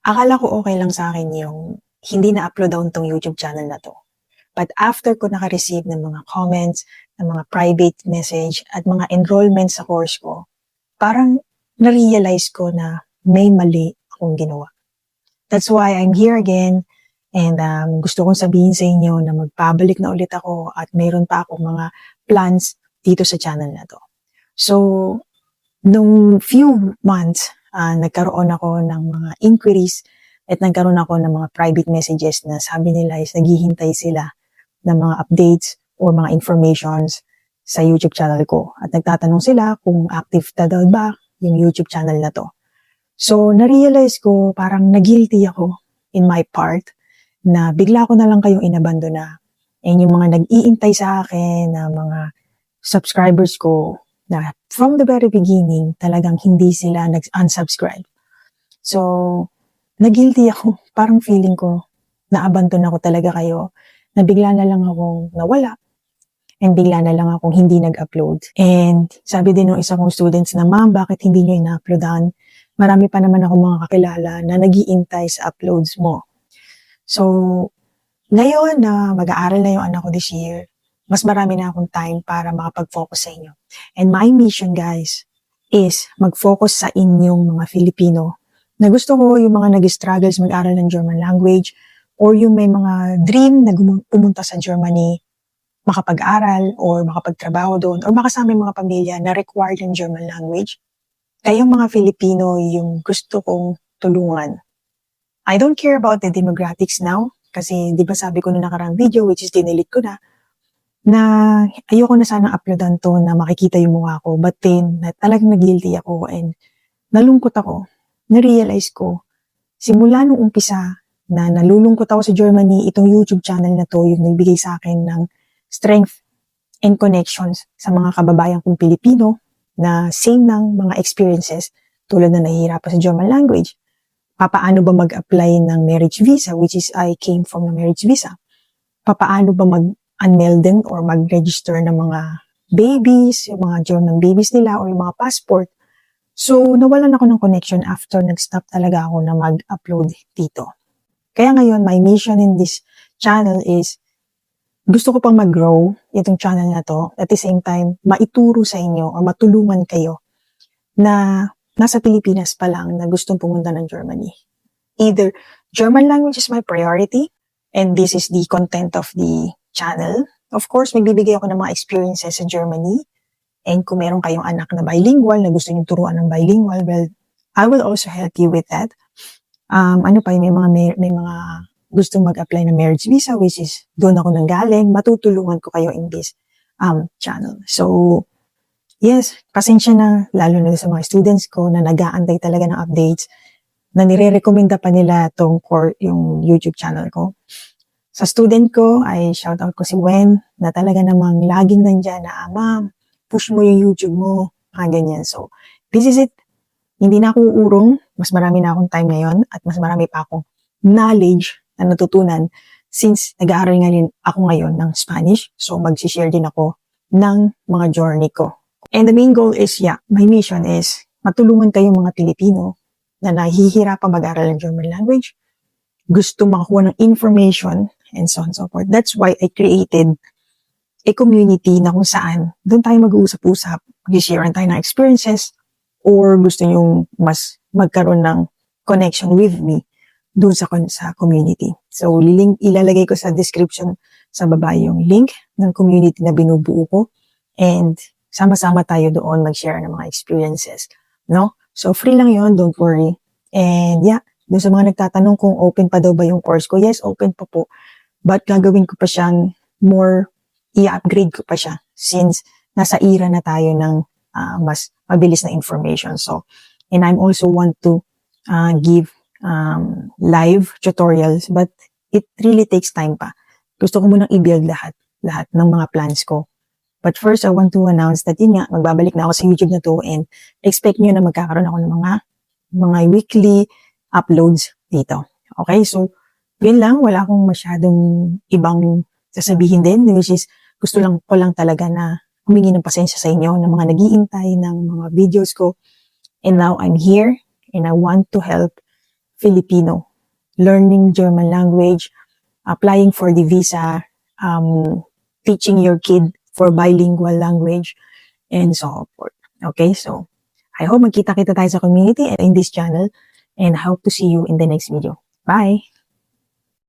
Akala ko okay lang sa akin yung hindi na-upload-down 'tong YouTube channel na 'to. But after ko naka-receive ng mga comments, ng mga private message at mga enrollment sa course ko, parang na-realize ko na may mali akong ginawa. That's why I'm here again and gusto kong sabihin sa inyo na magbabalik na ulit ako at mayroon pa akong mga plans dito sa channel na 'to. So, nung few months, nagkaroon ako ng mga inquiries at nagkaroon ako ng mga private messages na sabi nila is naghihintay sila ng mga updates or mga informations sa YouTube channel ko. At nagtatanong sila kung active na daw ba yung YouTube channel na to. So, na-realize ko parang na-guilty ako in my part na bigla ko na lang kayong inabandona. And yung mga nag-iintay sa akin na mga subscribers ko na from the very beginning, talagang hindi sila nag-unsubscribe. So, na-guilty ako. Parang feeling ko, na-abandon ako talaga kayo, na bigla na lang akong nawala, and bigla na lang akong hindi nag-upload. And sabi din ng isa kong students na, "Ma'am, bakit hindi nyo ina-uploadan? Marami pa naman ako mga kakilala na nag-iintay sa uploads mo." So, ngayon na mag-aaral na yung anak ko this year, mas marami na akong time para makapag-focus sa inyo. And my mission, guys, is mag-focus sa inyong mga Filipino na gusto ko yung mga nag-struggles mag-aral ng German language or yung may mga dream na pumunta sa Germany, makapag-aral or makapagtrabaho doon or makasama yung mga pamilya na required ng German language. Kayong mga Filipino yung gusto kong tulungan. I don't care about the demographics now kasi di ba sabi ko na nakarang video which is dinilit ko na ayoko na sana uploadan to na makikita yung mukha ko. But then, talagang nag-guilty ako and nalungkot ako. Na-realize ko, simula nung umpisa na nalulungkot ako sa Germany, itong YouTube channel na to yung nagbigay sa akin ng strength and connections sa mga kababayan kong Pilipino na same ng mga experiences tulad na nahihirapan sa German language. Papaano ba mag-apply ng marriage visa, which is I came from a marriage visa? Papaano ba mag-unmail din or mag-register ng mga babies, yung mga German babies nila or yung mga passport? So, nawalan ako ng connection after nag-stop talaga ako na mag-upload dito. Kaya ngayon, my mission in this channel is gusto ko pang mag-grow itong channel na to. At the same time, maituro sa inyo o matulungan kayo na nasa Pilipinas pa lang na gustong pumunta ng Germany. Either German language is my priority and this is the content of the channel. Of course, magbibigay ako ng mga experiences sa Germany. And kung meron kayong anak na bilingual, na gusto nyo turuan ng bilingual, well, I will also help you with that. May mga gustong mag-apply ng marriage visa, which is doon ako nanggaling, matutulungan ko kayo in this channel. So, yes, pasensya na, lalo na sa mga students ko na nag-aantay talaga ng updates, na nire-recommenda pa nila yung YouTube channel ko. Sa student ko, ay shoutout ko si Gwen, na talaga namang laging nandyan na, "Ma'am, push mo yung YouTube mo," mga ganyan. So, this is it. Hindi na ako uurong, mas marami na akong time ngayon at mas marami pa akong knowledge na natutunan since nag-aaral nga rin ako ngayon ng Spanish. So, mag-share din ako ng mga journey ko. And the main goal is, my mission is matulungan kayong mga Pilipino na nahihirapan mag-aral ng German language, gusto makakuha ng information, and so on and so forth. That's why I created a community na kung saan doon tayo mag-uusap-usap, mag-share tayo ng experiences, or gusto nyong mas magkaroon ng connection with me doon sa community. So, ilalagay ko sa description sa baba yung link ng community na binubuo ko and sama-sama tayo doon mag-share ng mga experiences. No? So, free lang yon, don't worry. And doon sa mga nagtatanong kung open pa daw ba yung course ko, yes, open pa po. But gagawin ko pa siyang more, i-upgrade ko pa siya since nasa era na tayo ng mas mabilis na information. So, and I'm also want to give live tutorials, but it really takes time pa. Gusto ko munang i-build lahat ng mga plans ko. But first, I want to announce that magbabalik na ako sa YouTube na to and expect nyo na magkakaroon ako ng mga weekly uploads dito. Okay, so yun lang, wala akong masyadong ibang sasabihin din, which is gusto ko lang talaga na humingi ng pasensya sa inyo ng mga nag-iintay ng mga videos ko. And now I'm here and I want to help Filipino, learning German language, applying for the visa, teaching your kid for bilingual language, and so forth. Okay, so I hope magkita-kita tayo sa community and in this channel, and I hope to see you in the next video. Bye!